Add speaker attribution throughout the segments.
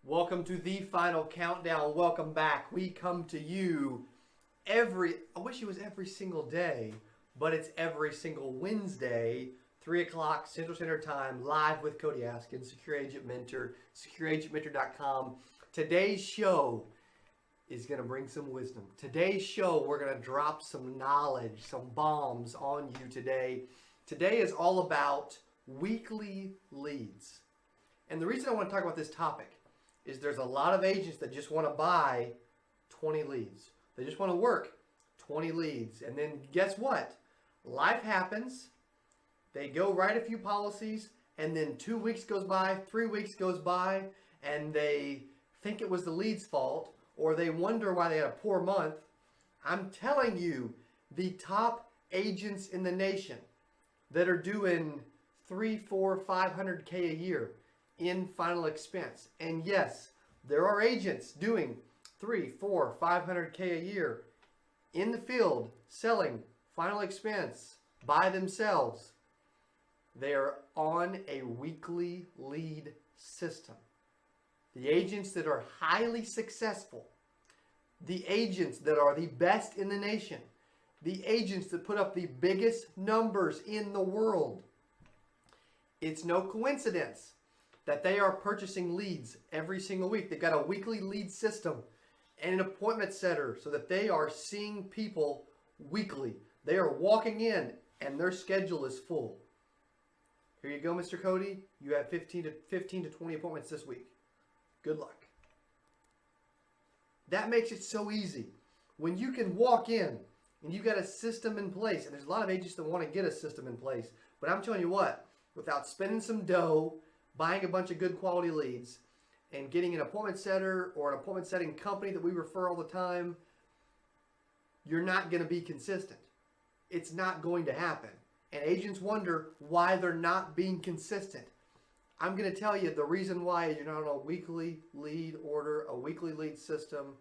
Speaker 1: Welcome to the final countdown. Welcome back. We come to you I wish it was every single day, but it's every single Wednesday, 3 o'clock Central Standard Time, live with Cody Askins, Secure Agent Mentor, secureagentmentor.com. Today's show is going to bring some wisdom. Today's show, we're going to drop some knowledge, some bombs on you today. Today is all about weekly leads. And the reason I want to talk about this topic is there's a lot of agents that just want to buy 20 leads. They just want to work 20 leads. And then guess what? Life happens. They go write a few policies, and then 2 weeks goes by, 3 weeks goes by, and they think it was the lead's fault, or they wonder why they had a poor month. I'm telling you, the top agents in the nation that are doing 300, 400, 500K a year in final expense. And yes, there are agents doing 300, 400, 500K a year in the field selling final expense by themselves. They are on a weekly lead system. The agents that are highly successful, the agents that are the best in the nation, the agents that put up the biggest numbers in the world, it's no coincidence that they are purchasing leads every single week. They've got a weekly lead system and an appointment setter so that they are seeing people weekly. They are walking in and their schedule is full. Here you go, Mr. Cody. You have 15 to 20 appointments this week. Good luck. That makes it so easy. When you can walk in and you've got a system in place, and there's a lot of agents that want to get a system in place, but I'm telling you what, without spending some dough, buying a bunch of good quality leads, and getting an appointment setter or an appointment setting company that we refer all the time, you're not going to be consistent. It's not going to happen. And agents wonder why they're not being consistent. I'm going to tell you the reason why is you're not on a weekly lead order, a weekly lead system,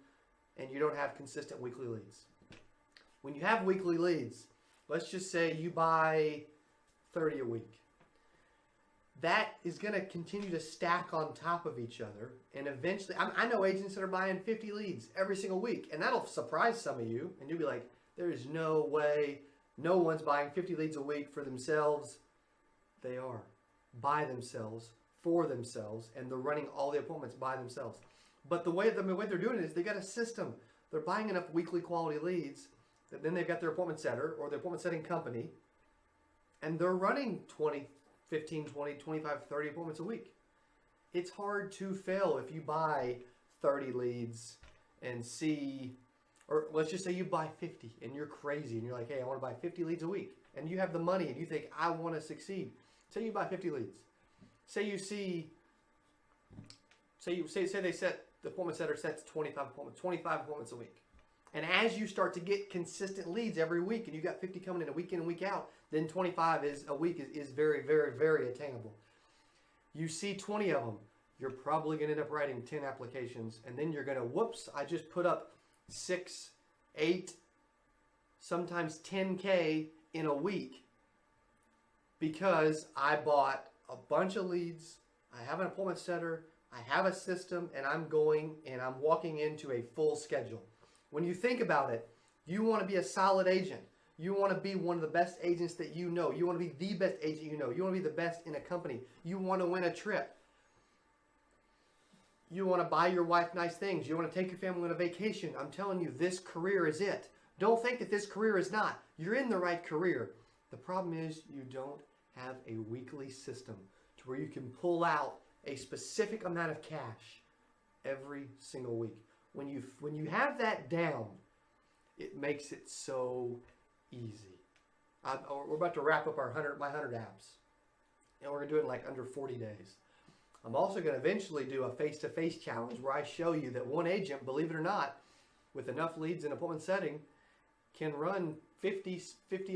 Speaker 1: and you don't have consistent weekly leads. When you have weekly leads, let's just say you buy 30 a week. That is going to continue to stack on top of each other. And eventually, I know agents that are buying 50 leads every single week. And that'll surprise some of you. And you'll be like, there is no way no one's buying 50 leads a week for themselves. They are. By themselves, for themselves. And they're running all the appointments by themselves. But the way they're doing it is they got a system. They're buying enough weekly quality leads that then they've got their appointment setter or their appointment setting company. And they're running 15, 20, 25, 30 appointments a week. It's hard to fail if you buy 30 leads and see, or let's just say you buy 50 and you're crazy and you're like, hey, I want to buy 50 leads a week. And you have the money and you think, I want to succeed. Say you buy 50 leads. Say they set, the appointment setter sets 25 appointments a week. And as you start to get consistent leads every week and you got 50 coming in a week and week out, then 25 a week is very, very, very attainable. You see 20 of them, you're probably going to end up writing 10 applications, and then you're going to, whoops, I just put up 6, 8, sometimes 10K in a week because I bought a bunch of leads, I have an appointment setter, I have a system, and I'm walking into a full schedule. When you think about it, you want to be a solid agent. You want to be one of the best agents that you know. You want to be the best agent you know. You want to be the best in a company. You want to win a trip. You want to buy your wife nice things. You want to take your family on a vacation. I'm telling you, this career is it. Don't think that this career is not. You're in the right career. The problem is you don't have a weekly system to where you can pull out a specific amount of cash every single week. When you have that down, it makes it so easy. We're about to wrap up my 100 apps, and we're going to do it in like under 40 days. I'm also going to eventually do a face-to-face challenge where I show you that one agent, believe it or not, with enough leads and appointment setting, can run 50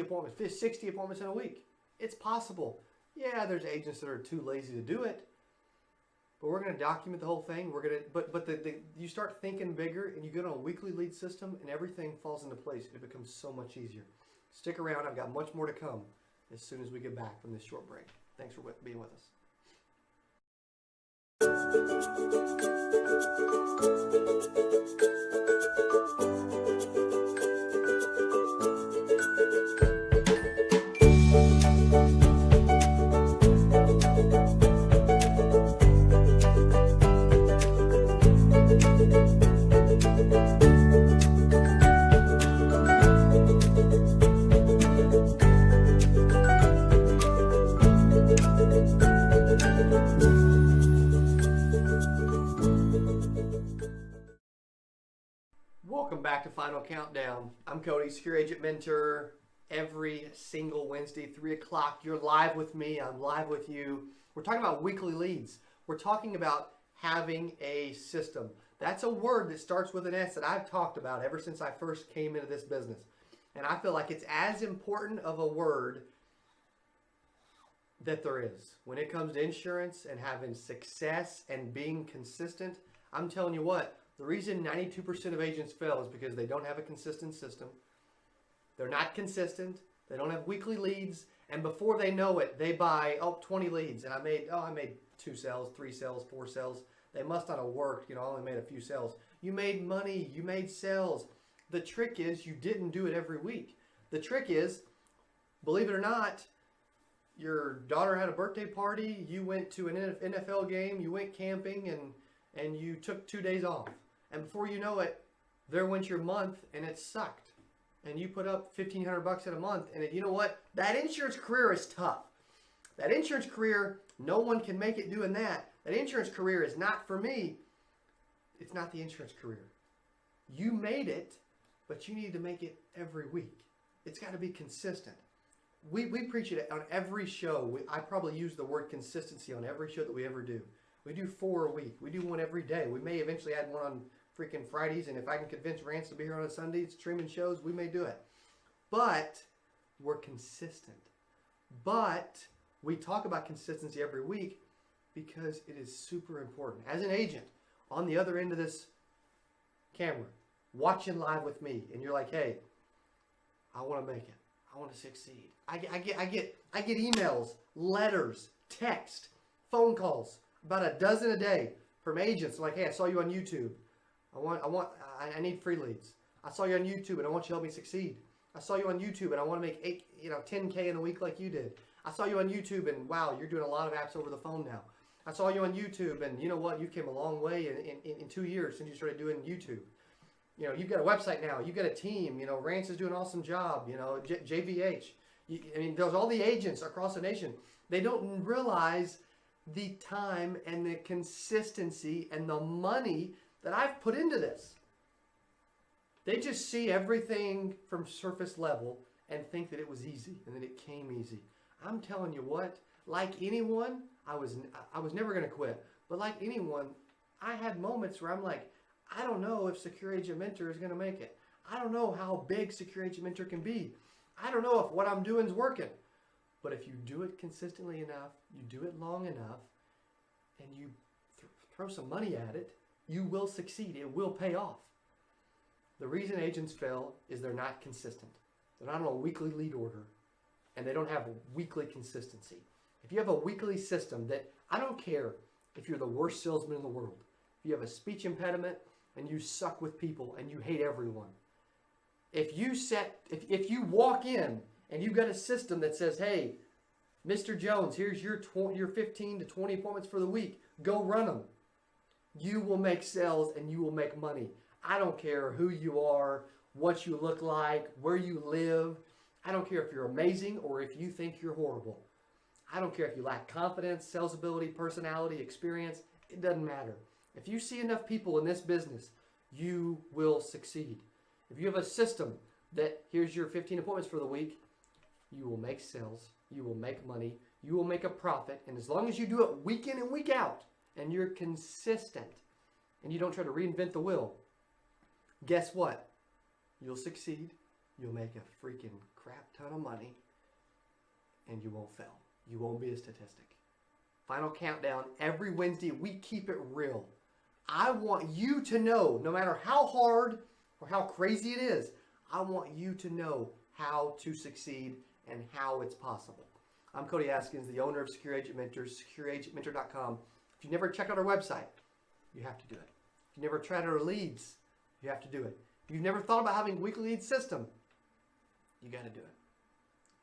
Speaker 1: appointments, 60 appointments in a week. It's possible. Yeah, there's agents that are too lazy to do it. But we're going to document the whole thing. You start thinking bigger and you get on a weekly lead system and everything falls into place. It becomes so much easier. Stick around. I've got much more to come as soon as we get back from this short break. Thanks for being with us. Welcome back to Final Countdown. I'm Cody, Secure Agent Mentor. Every single Wednesday, 3 o'clock, you're live with me. I'm live with you. We're talking about weekly leads. We're talking about having a system. That's a word that starts with an S that I've talked about ever since I first came into this business. And I feel like it's as important of a word that there is. When it comes to insurance and having success and being consistent, I'm telling you what, the reason 92% of agents fail is because they don't have a consistent system. They're not consistent. They don't have weekly leads. And before they know it, they buy, 20 leads. And I made 2 sales, 3 sales, 4 sales. They must not have worked. I only made a few sales. You made money. You made sales. The trick is you didn't do it every week. The trick is, believe it or not, your daughter had a birthday party. You went to an NFL game. You went camping and you took 2 days off. And before you know it, there went your month and it sucked. And you put up $1,500 in a month, and you know what? That insurance career is tough. That insurance career, no one can make it doing that. That insurance career is not for me. It's not the insurance career. You made it, but you need to make it every week. It's got to be consistent. We preach it on every show. I probably use the word consistency on every show that we ever do. We do 4 a week. We do one every day. We may eventually add one on freaking Fridays, and if I can convince Rance to be here on a Sunday streaming shows, we may do it. But we're consistent. But we talk about consistency every week because it is super important. As an agent, on the other end of this camera, watching live with me, and you're like, hey, I want to make it. I want to succeed. I get emails, letters, text, phone calls, about a dozen a day from agents like, hey, I saw you on YouTube. I need free leads. I saw you on YouTube and I want you to help me succeed. I saw you on YouTube and I want to make 10K in a week like you did. I saw you on YouTube and wow, you're doing a lot of apps over the phone now. I saw you on YouTube and you know what? You came a long way in 2 years since you started doing YouTube. You've got a website now. You've got a team. Rance is doing an awesome job. JVH. There's all the agents across the nation. They don't realize the time and the consistency and the money that I've put into this. They just see everything from surface level and think that it was easy and that it came easy. I'm telling you what, like anyone, I was never going to quit. But like anyone, I had moments where I'm like, I don't know if Secure Agent Mentor is going to make it. I don't know how big Secure Agent Mentor can be. I don't know if what I'm doing is working. But if you do it consistently enough, you do it long enough, and you throw some money at it, you will succeed. It will pay off. The reason agents fail is they're not consistent. They're not on a weekly lead order, and they don't have a weekly consistency. If you have a weekly system that, I don't care if you're the worst salesman in the world, if you have a speech impediment and you suck with people and you hate everyone, if you walk in and you've got a system that says, hey, Mr. Jones, here's your 15 to 20 appointments for the week, go run them. You will make sales and you will make money. I don't care who you are, what you look like, where you live. I don't care if you're amazing or if you think you're horrible. I don't care if you lack confidence, sales ability, personality, experience. It doesn't matter. If you see enough people in this business, you will succeed. If you have a system that here's your 15 appointments for the week, you will make sales, you will make money, you will make a profit. And as long as you do it week in and week out, and you're consistent, and you don't try to reinvent the wheel, guess what? You'll succeed, you'll make a freaking crap ton of money, and you won't fail. You won't be a statistic. Final Countdown, every Wednesday, we keep it real. I want you to know, no matter how hard or how crazy it is, I want you to know how to succeed and how it's possible. I'm Cody Askins, the owner of Secure Agent Mentors, secureagentmentor.com. If you never checked out our website, you have to do it. If you never tried our leads, you have to do it. If you've never thought about having a weekly lead system, you got to do it.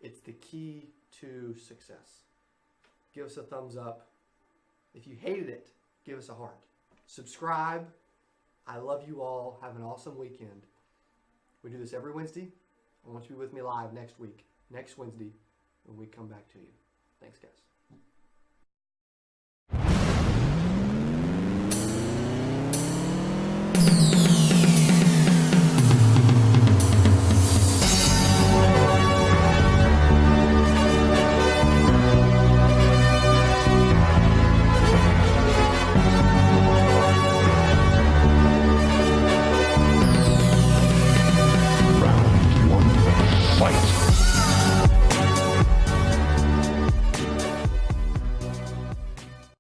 Speaker 1: It's the key to success. Give us a thumbs up. If you hated it, give us a heart. Subscribe. I love you all. Have an awesome weekend. We do this every Wednesday. I want you to be with me live next week, next Wednesday, when we come back to you. Thanks, guys.